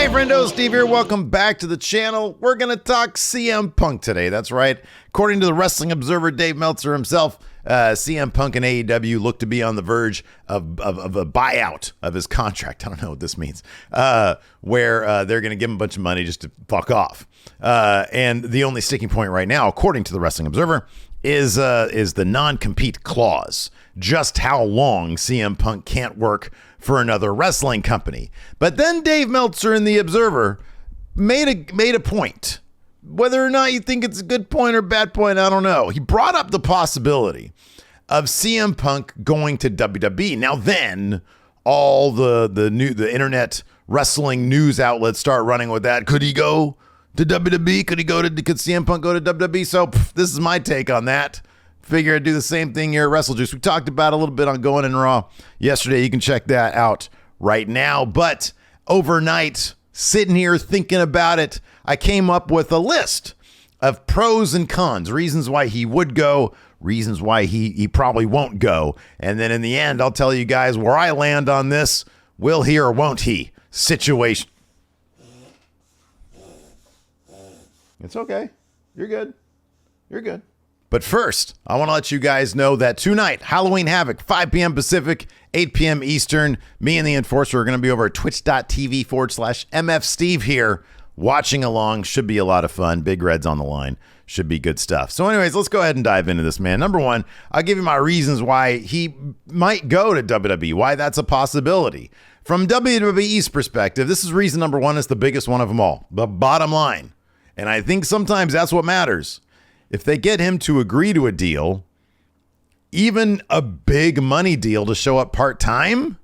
friendo, Steve here. Welcome back to the channel. We're going to talk CM Punk today. That's right. According to the Wrestling Observer, Dave Meltzer himself, CM Punk and AEW look to be on the verge of a buyout of his contract. I don't know what this means. Where they're going to give him a bunch of money just to fuck off. And the only sticking point right now, according to the Wrestling Observer, is the non-compete clause. Just how long CM Punk can't work for another wrestling company. But then Dave Meltzer in the Observer made a point. Whether or not you think it's a good point or bad point, I don't know. He brought up the possibility of CM Punk going to WWE. Now then, all the internet wrestling news outlets start running with that. Could he go to WWE? Could CM Punk go to WWE? So this is my take on that. Figure I'd do the same thing here at WrestleJuice. We talked about a little bit on Going in Raw yesterday. You can check that out right now. But overnight, sitting here thinking about it, I came up with a list of pros and cons, reasons why he would go, reasons why he probably won't go. And then in the end, I'll tell you guys where I land on this will he or won't he situation. It's okay. You're good. You're good. But first, I want to let you guys know that tonight, Halloween Havoc, 5 p.m. Pacific, 8 p.m. Eastern, me and the Enforcer are going to be over at twitch.tv/MFSteve here, watching along. Should be a lot of fun. Big Red's on the line. Should be good stuff. So anyways, let's go ahead and dive into this, man. Number one, I'll give you my reasons why he might go to WWE, why that's a possibility. From WWE's perspective, this is reason number one. It's the biggest one of them all, the bottom line. And I think sometimes that's what matters. If they get him to agree to a deal, even a big money deal to show up part-time,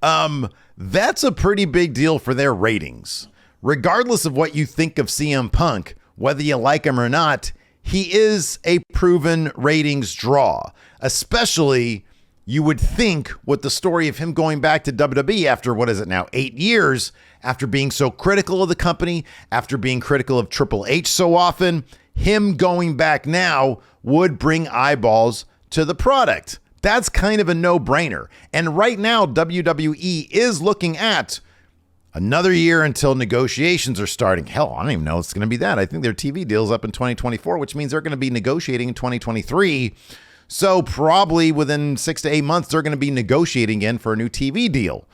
that's a pretty big deal for their ratings. Regardless of what you think of CM Punk, whether you like him or not, he is a proven ratings draw. Especially, you would think, with the story of him going back to WWE after, 8 years, after being so critical of the company, after being critical of Triple H so often, him going back now would bring eyeballs to the product. That's kind of a no-brainer. And right now, WWE is looking at another year until negotiations are starting. Hell, I don't even know it's going to be that. I think their TV deal's up in 2024, which means they're going to be negotiating in 2023. So probably within 6 to 8 months, they're going to be negotiating again for a new TV deal.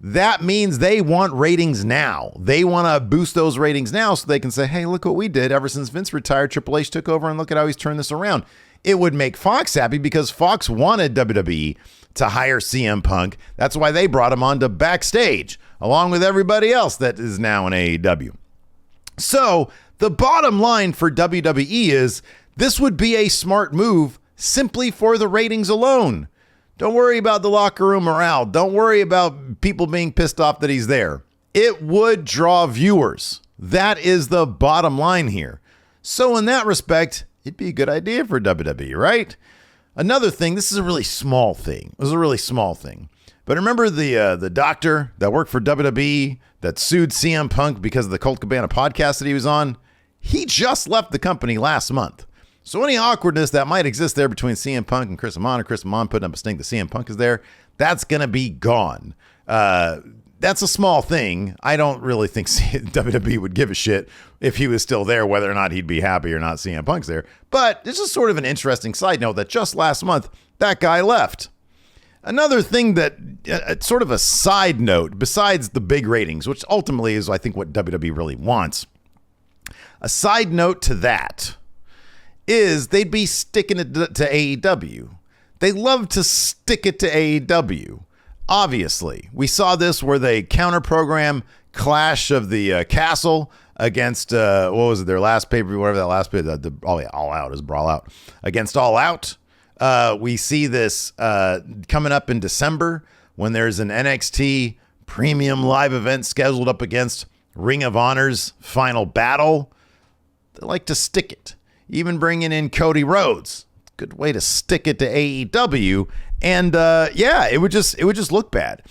That means they want ratings now. They want to boost those ratings now so they can say, hey, look what we did ever since Vince retired. Triple H took over and look at how he's turned this around. It would make Fox happy because Fox wanted WWE to hire CM Punk. That's why they brought him on to Backstage, along with everybody else that is now in AEW. So the bottom line for WWE is this would be a smart move simply for the ratings alone. Don't worry about the locker room morale. Don't worry about people being pissed off that he's there. It would draw viewers. That is the bottom line here. So in that respect, it'd be a good idea for WWE, right? Another thing, this is a really small thing. This is a really small thing. But remember the doctor that worked for WWE that sued CM Punk because of the Colt Cabana podcast that he was on? He just left the company last month. So any awkwardness that might exist there between CM Punk and Chris Amon, or Chris Amon putting up a stink that CM Punk is there, that's going to be gone. That's a small thing. I don't really think WWE would give a shit if he was still there, whether or not he'd be happy or not CM Punk's there. But this is sort of an interesting side note that just last month, that guy left. Another thing that, sort of a side note, besides the big ratings, which ultimately is, I think, what WWE really wants. A side note to that is they'd be sticking it to AEW. They love to stick it to AEW. Obviously, we saw this where they counter-program Clash of the Castle against, what was it, their last pay-per-view, whatever that last pay, All Out is Brawl Out. Against All Out. We see this coming up in December when there's an NXT premium live event scheduled up against Ring of Honor's Final Battle. They like to stick it. Even bringing in Cody Rhodes. Good way to stick it to AEW. And it would just look bad.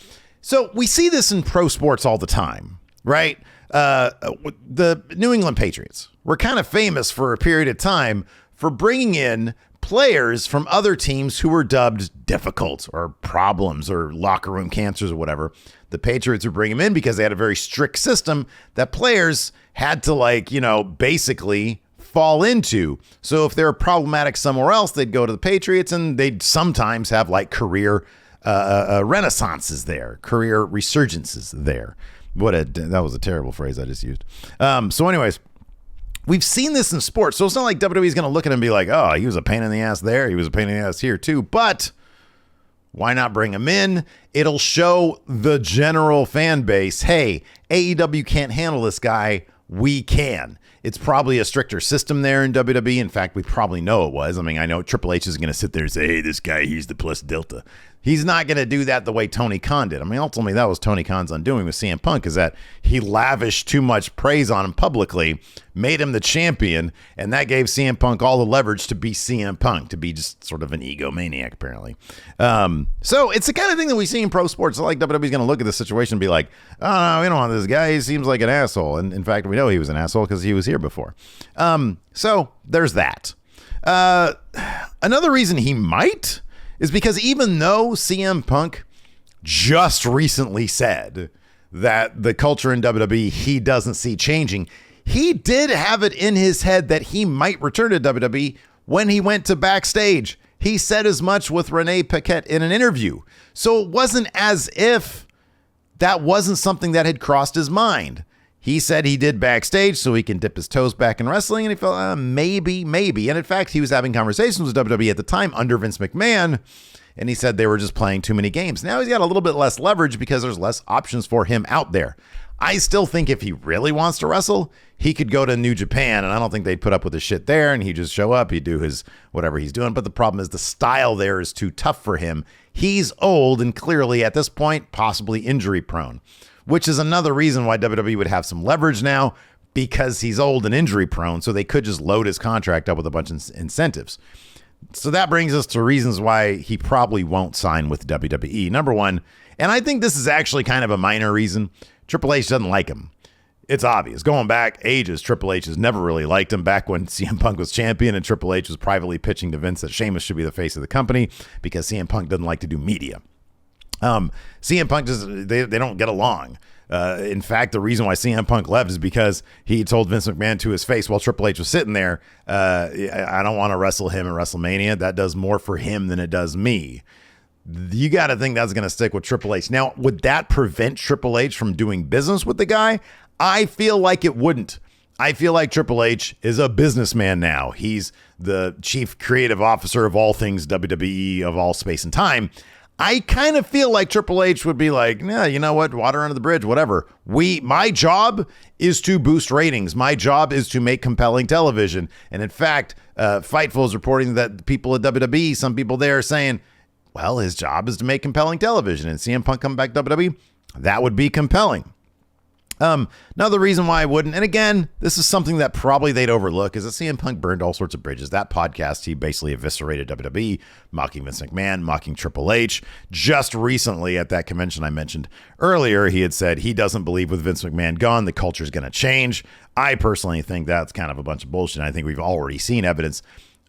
So we see this in pro sports all the time, right? The New England Patriots were kind of famous for a period of time for bringing in players from other teams who were dubbed difficult or problems or locker room cancers or whatever. The Patriots would bring them in because they had a very strict system that players had to basically fall into. So if they were problematic somewhere else, they'd go to the Patriots, and they'd sometimes have career renaissances there, career resurgences there. That was a terrible phrase I just used. So anyways, we've seen this in sports. So it's not like WWE is going to look at him and be like, oh, he was a pain in the ass there. He was a pain in the ass here too. But why not bring him in? It'll show the general fan base, hey, AEW can't handle this guy. We can. It's probably a stricter system there in WWE. In fact, we probably know it was. I mean, I know Triple H is going to sit there and say, hey, this guy, he's the plus delta. He's not going to do that the way Tony Khan did. I mean, ultimately, that was Tony Khan's undoing with CM Punk, is that he lavished too much praise on him publicly, made him the champion, and that gave CM Punk all the leverage to be CM Punk, to be just sort of an egomaniac, apparently. So it's the kind of thing that we see in pro sports. It's like WWE's going to look at the situation and be like, oh, no, we don't want this guy. He seems like an asshole. And in fact, we know he was an asshole because he was here before. So there's that. Another reason he might is because even though CM Punk just recently said that the culture in WWE he doesn't see changing, he did have it in his head that he might return to WWE when he went to backstage. He said as much with Renee Paquette in an interview. So it wasn't as if that wasn't something that had crossed his mind. He said he did backstage so he can dip his toes back in wrestling, and he felt maybe. And in fact, he was having conversations with WWE at the time under Vince McMahon, and he said they were just playing too many games. Now he's got a little bit less leverage because there's less options for him out there. I still think if he really wants to wrestle, he could go to New Japan, and I don't think they'd put up with his shit there, and he'd just show up, he'd do his whatever he's doing. But the problem is the style there is too tough for him. He's old and clearly at this point possibly injury prone, which is another reason why WWE would have some leverage now, because he's old and injury prone. So they could just load his contract up with a bunch of incentives. So that brings us to reasons why he probably won't sign with WWE. Number one, and I think this is actually kind of a minor reason, Triple H doesn't like him. It's obvious. Going back ages, Triple H has never really liked him. Back when CM Punk was champion and Triple H was privately pitching to Vince that Sheamus should be the face of the company because CM Punk doesn't like to do media. CM Punk they don't get along. In fact, the reason why CM Punk left is because he told Vince McMahon to his face while Triple H was sitting there, I don't want to wrestle him in WrestleMania. That does more for him than it does me. You got to think that's going to stick with Triple H. Now, would that prevent Triple H from doing business with the guy? I feel like it wouldn't. I feel like Triple H is a businessman now. He's the chief creative officer of all things WWE, of all space and time. I kind of feel like Triple H would be like, nah, you know what? Water under the bridge, whatever. My job is to boost ratings. My job is to make compelling television. And in fact, Fightful is reporting that people at WWE, some people there are saying, well, his job is to make compelling television. And CM Punk coming back to WWE, that would be compelling. Another reason why I wouldn't, and again, this is something that probably they'd overlook, is that CM Punk burned all sorts of bridges. That podcast, he basically eviscerated WWE, mocking Vince McMahon, mocking Triple H. Just recently at that convention I mentioned earlier, he had said he doesn't believe with Vince McMahon gone, the culture is going to change. I personally think that's kind of a bunch of bullshit. I think we've already seen evidence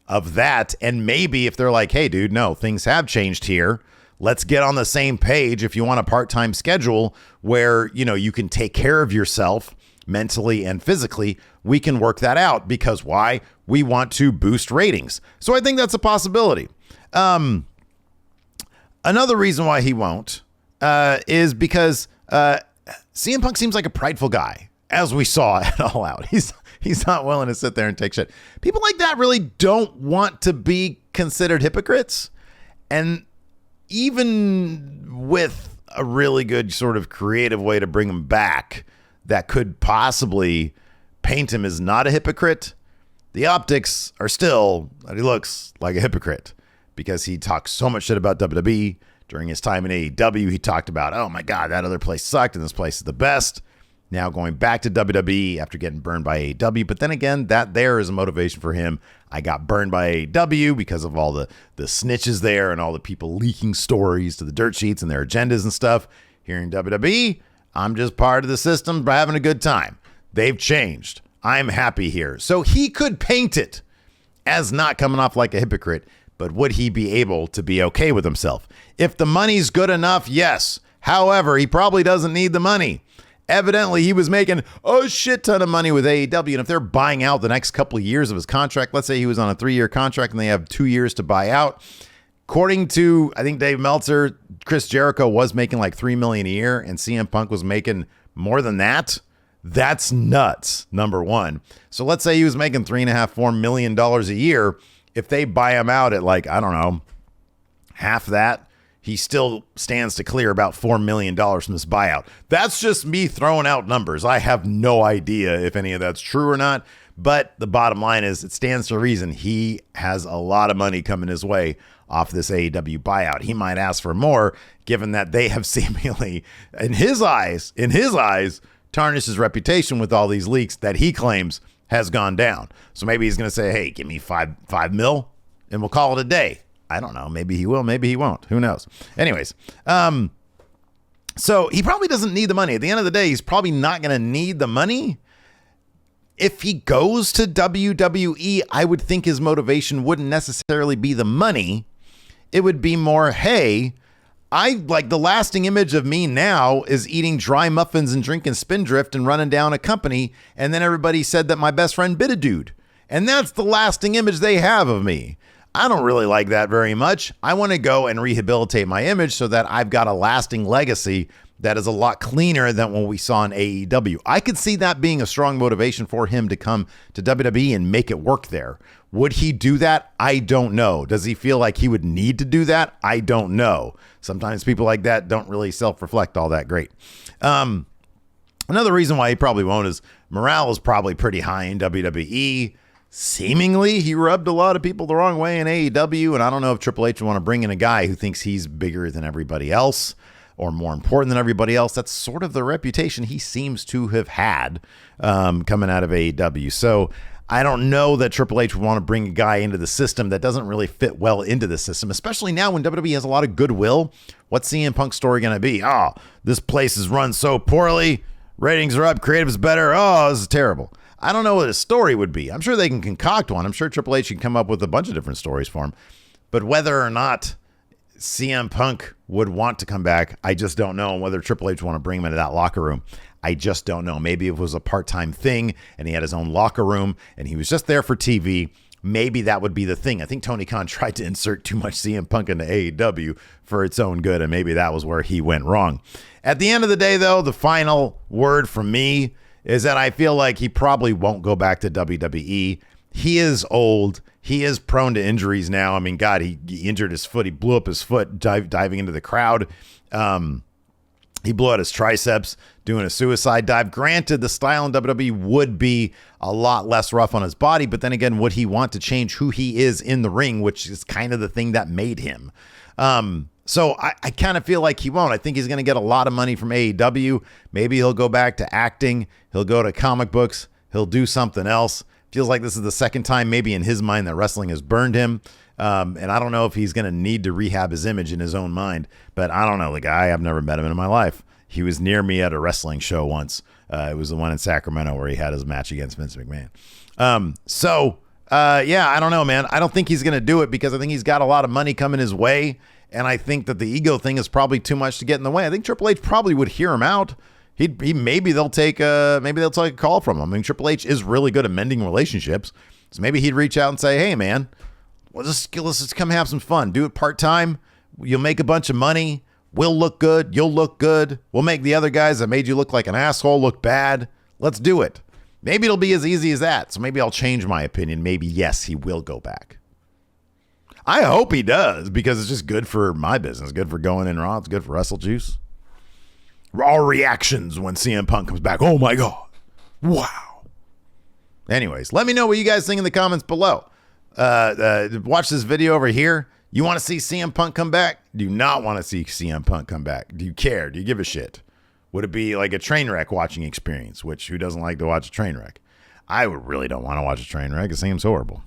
of that. And maybe if they're like, hey, dude, no, things have changed here. Let's get on the same page. If you want a part-time schedule where, you can take care of yourself mentally and physically, we can work that out. Because why? We want to boost ratings. So I think that's a possibility. Another reason why he won't is because CM Punk seems like a prideful guy, as we saw at All Out. He's not willing to sit there and take shit. People like that really don't want to be considered hypocrites. And even with a really good sort of creative way to bring him back that could possibly paint him as not a hypocrite, the optics are still that he looks like a hypocrite because he talks so much shit about WWE. During his time in AEW, he talked about, oh my God, that other place sucked and this place is the best. Now going back to WWE after getting burned by AEW. But then again, that there is a motivation for him. I got burned by AEW because of all the snitches there and all the people leaking stories to the dirt sheets and their agendas and stuff. Here in WWE, I'm just part of the system, having a good time. They've changed. I'm happy here. So he could paint it as not coming off like a hypocrite, but would he be able to be okay with himself? If the money's good enough, yes. However, he probably doesn't need the money. Evidently, he was making a shit ton of money with AEW, and if they're buying out the next couple of years of his contract, let's say he was on a 3-year contract and they have 2 years to buy out. According to, I think, Dave Meltzer, Chris Jericho was making like $3 million a year, and CM Punk was making more than that. That's nuts, number one. So let's say he was making $3.5-4 million a year. If they buy him out at like, I don't know, half that, he still stands to clear about $4 million from this buyout. That's just me throwing out numbers. I have no idea if any of that's true or not. But the bottom line is it stands to reason he has a lot of money coming his way off this AEW buyout. He might ask for more, given that they have seemingly, in his eyes, tarnished his reputation with all these leaks that he claims has gone down. So maybe he's going to say, hey, give me five mil and we'll call it a day. I don't know. Maybe he will. Maybe he won't. Who knows? Anyways, so he probably doesn't need the money. At the end of the day, he's probably not going to need the money. If he goes to WWE, I would think his motivation wouldn't necessarily be the money. It would be more, hey, I like the lasting image of me now is eating dry muffins and drinking Spindrift and running down a company. And then everybody said that my best friend bit a dude. And that's the lasting image they have of me. I don't really like that very much. I want to go and rehabilitate my image so that I've got a lasting legacy that is a lot cleaner than what we saw in AEW. I could see that being a strong motivation for him to come to WWE and make it work there. Would he do that? I don't know. Does he feel like he would need to do that? I don't know. Sometimes people like that don't really self-reflect all that great. Another reason why he probably won't is morale is probably pretty high in WWE. Seemingly, he rubbed a lot of people the wrong way in AEW, and I don't know if Triple H would want to bring in a guy who thinks he's bigger than everybody else or more important than everybody else. That's sort of the reputation he seems to have had coming out of AEW. So I don't know that Triple H would want to bring a guy into the system that doesn't really fit well into the system, especially now when WWE has a lot of goodwill. What's CM Punk's story going to be? Oh, this place is run so poorly. Ratings are up. Creative's better. Oh, this is terrible. I don't know what his story would be. I'm sure they can concoct one. I'm sure Triple H can come up with a bunch of different stories for him. But whether or not CM Punk would want to come back, I just don't know. And whether Triple H would want to bring him into that locker room, I just don't know. Maybe it was a part-time thing and he had his own locker room and he was just there for TV. Maybe that would be the thing. I think Tony Khan tried to insert too much CM Punk into AEW for its own good, and maybe that was where he went wrong. At the end of the day, though, the final word from me is that I feel like he probably won't go back to WWE. He is old. He is prone to injuries now. I mean, God, he injured his foot. He blew up his foot diving into the crowd. He blew out his triceps doing a suicide dive. Granted, the style in WWE would be a lot less rough on his body, but then again, would he want to change who he is in the ring, which is kind of the thing that made him? So I kind of feel like he won't. I think he's going to get a lot of money from AEW. Maybe he'll go back to acting. He'll go to comic books. He'll do something else. Feels like this is the second time maybe in his mind that wrestling has burned him. And I don't know if he's going to need to rehab his image in his own mind. But I don't know the guy. I've never met him in my life. He was near me at a wrestling show once. It was the one in Sacramento where he had his match against Vince McMahon. Yeah, I don't know, man. I don't think he's going to do it because I think he's got a lot of money coming his way. And I think that the ego thing is probably too much to get in the way. I think Triple H probably would hear him out. Maybe they'll take a call from him. I mean, Triple H is really good at mending relationships. So maybe he'd reach out and say, hey, man, let's just come have some fun. Do it part-time. You'll make a bunch of money. We'll look good. You'll look good. We'll make the other guys that made you look like an asshole look bad. Let's do it. Maybe it'll be as easy as that. So maybe I'll change my opinion. Maybe, yes, he will go back. I hope he does because it's just good for my business. Good for Going In Raw. It's good for Wrestle Juice. Our reactions when CM Punk comes back. Oh, my God. Wow. Anyways, let me know what you guys think in the comments below. Watch this video over here. You want to see CM Punk come back? Do you not want to see CM Punk come back? Do you care? Do you give a shit? Would it be like a train wreck watching experience, which who doesn't like to watch a train wreck? I really don't want to watch a train wreck. It seems horrible.